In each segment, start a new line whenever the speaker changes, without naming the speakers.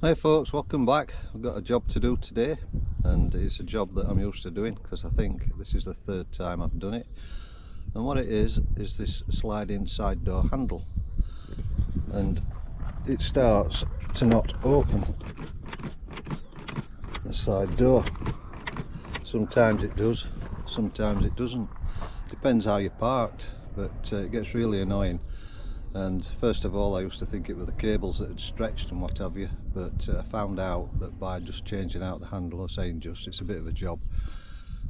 Hey folks, welcome back. I've got a job to do today, and it's a job that I'm used to doing because I think this is the third time I've done it. And what it is this sliding side door handle, and it starts to not open the side door. Sometimes it does, sometimes it doesn't. Depends how you're parked, but it gets really annoying. And first of all, I used to think it were the cables that had stretched and what have you, but I found out that by just changing out the handle, or saying just, it's a bit of a job.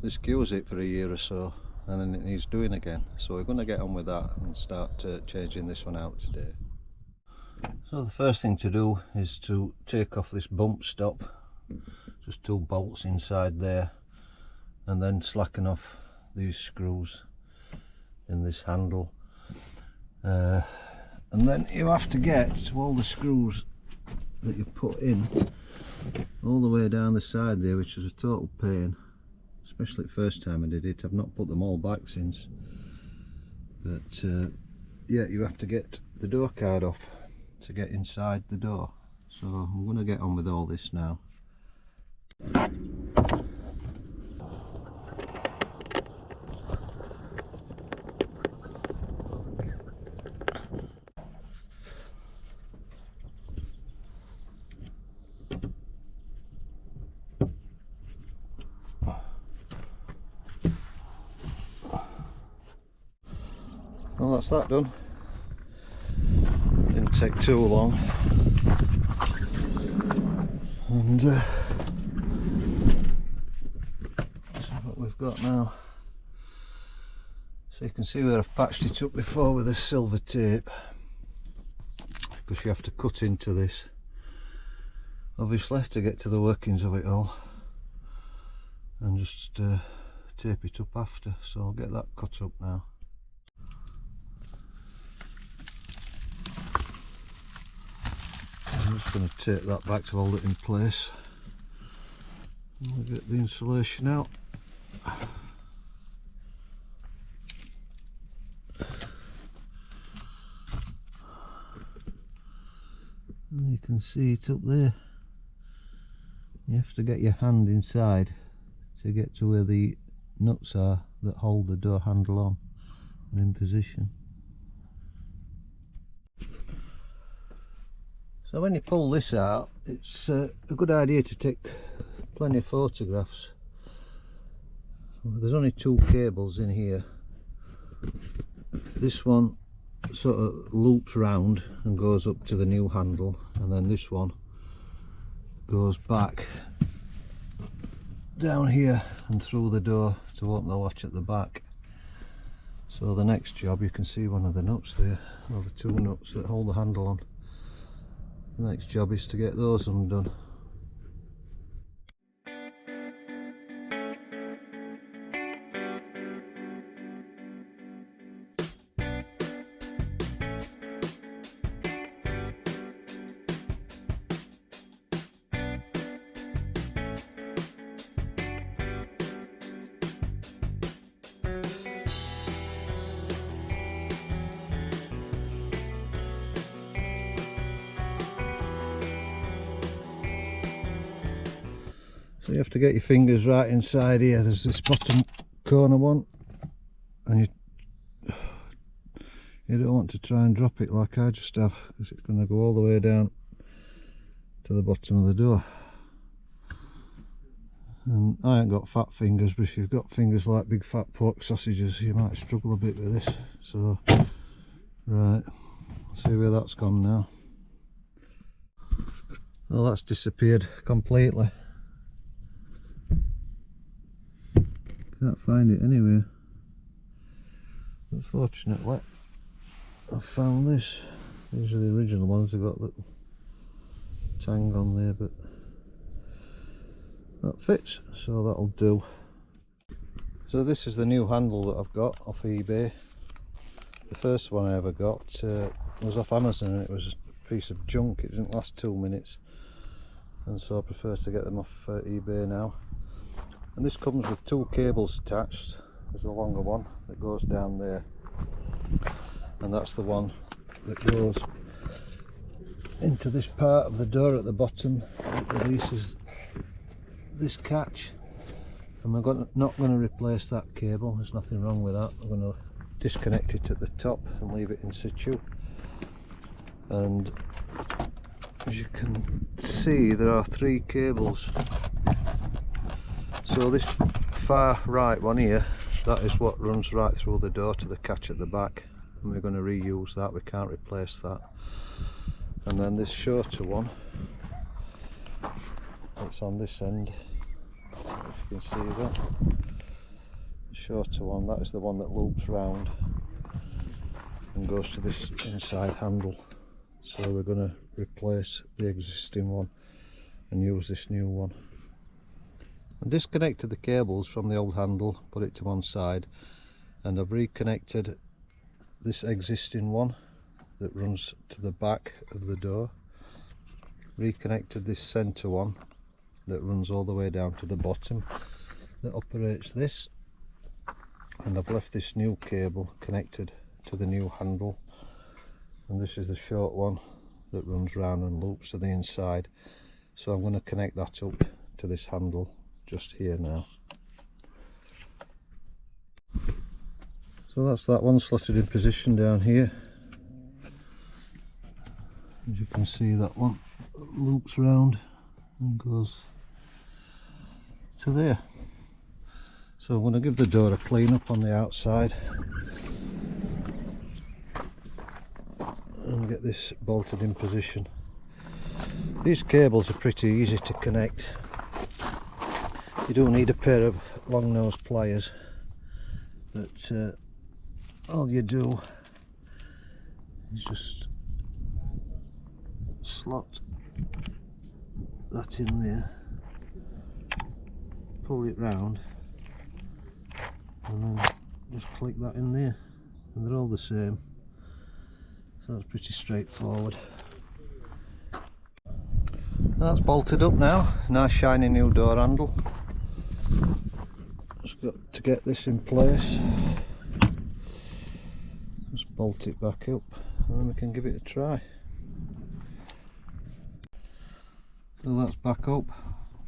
This cures it for a year or so, and then it needs doing again. So we're going to get on with that and start changing this one out today. So the first thing to do is to take off this bump stop, just 2 bolts inside there, and then slacken off these screws in this handle. And then you have to get to all the screws that you've put in all the way down the side there, which is a total pain, especially the first time I did it. I've not put them all back since, but yeah, you have to get the door card off to get inside the door. So I'm going to get on with all this now. Well, that's that done. Didn't take too long. And that's what we've got now. So you can see where I've patched it up before with this silver tape, because you have to cut into this, obviously, to get to the workings of it all, and just tape it up after. So I'll get that cut up now. I'm just going to tape that back to hold it in place. We'll get the insulation out. And you can see it up there. You have to get your hand inside to get to where the nuts are that hold the door handle on and in position. So when you pull this out, it's a good idea to take plenty of photographs. There's only 2 cables in here. This one sort of loops round and goes up to the new handle, and then this one goes back down here and through the door to open the latch at the back. So the next job, you can see one of the nuts there, or the 2 nuts that hold the handle on. The next job is to get those undone. So you have to get your fingers right inside here. There's this bottom corner one, and you don't want to try and drop it like I just have, because it's going to go all the way down to the bottom of the door. And I ain't got fat fingers, but if you've got fingers like big fat pork sausages, you might struggle a bit with this. So right, see where that's gone now. Well, that's disappeared completely. Can't find it anywhere. Unfortunately, I found this. These are the original ones. They've got the tang on there, but that fits, so that'll do. So this is the new handle that I've got off eBay. The first one I ever got was off Amazon, and it was a piece of junk. It didn't last 2 minutes, and so I prefer to get them off eBay now. And this comes with 2 cables attached. There's a longer one that goes down there, and that's the one that goes into this part of the door at the bottom. It releases this catch, and we're not going to replace that cable. There's nothing wrong with that. We're going to disconnect it at the top and leave it in situ. And as you can see, there are 3 cables. So this far right one here, that is what runs right through the door to the catch at the back, and we're going to reuse that. We can't replace that. And then this shorter one, it's on this end, if you can see that. The shorter one, that is the one that loops round and goes to this inside handle. So we're going to replace the existing one and use this new one. I disconnected the cables from the old handle, put it to one side, and I've reconnected this existing one that runs to the back of the door, reconnected this centre one that runs all the way down to the bottom that operates this, and I've left this new cable connected to the new handle, and this is the short one that runs round and loops to the inside. So I'm going to connect that up to this handle just here now. So that's that one slotted in position down here. As you can see, that one loops round and goes to there. So I'm going to give the door a clean up on the outside and get this bolted in position. These cables are pretty easy to connect. You don't need a pair of long nose pliers, but all you do is just slot that in there, pull it round, and then just click that in there, and they're all the same. So it's pretty straightforward. That's bolted up now. Nice shiny new door handle. Just got to get this in place. Just bolt it back up, and then we can give it a try. So that's back up.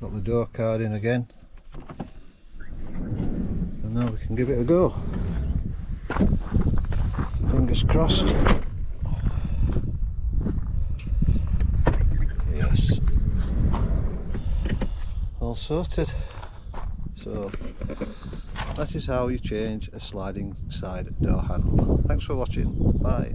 Got the door card in again, and now we can give it a go. Fingers crossed. Yes, all sorted. So that is how you change a sliding side door handle. Thanks for watching. Bye.